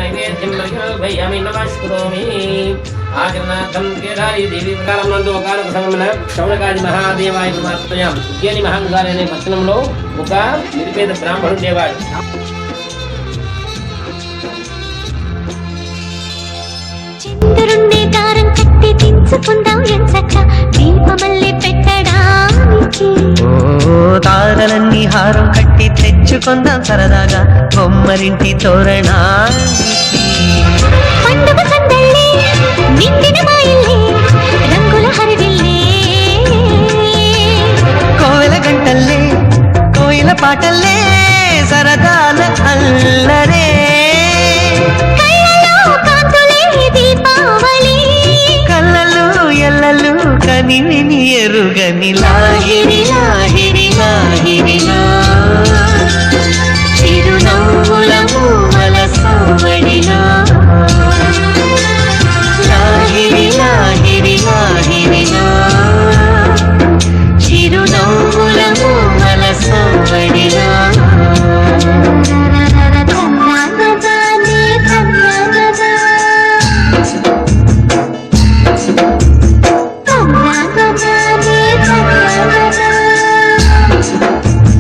నైవేద్యం భయ్యామి నమస్కరోమి ఆచరణార్థం కేదారి దేవి ప్రకారం నందు ఒకనొక సమయమున శౌనకాది మహాదేవాయ సమర్పయాం. ఉజ్జయిని మహాంగారి అనే పట్టణంలో ఒక నిరుపేద బ్రాహ్మణుడు ఉండేవాడు. చంద్రుణ్ణి దారం కట్టి దించుకుందాం ఎంచక్క దీపమల్లి పెట్టడానికి. తారలన్నీ హారం కట్టి తెచ్చుకుందాం సరదాగా బొమ్మరింటి తోరణానికి. పండుగ సందళ్ళే నిండిన మా ఇల్లే రంగుల హరివిల్లే. కోవెల గంటల్లే కోయిల పాటల్లే సరదాల అల్లరే. కళ్ళలో కాంతులే దీపావళి కళ్ళలు ఎల్లలు కని విని ఎరుగనిలా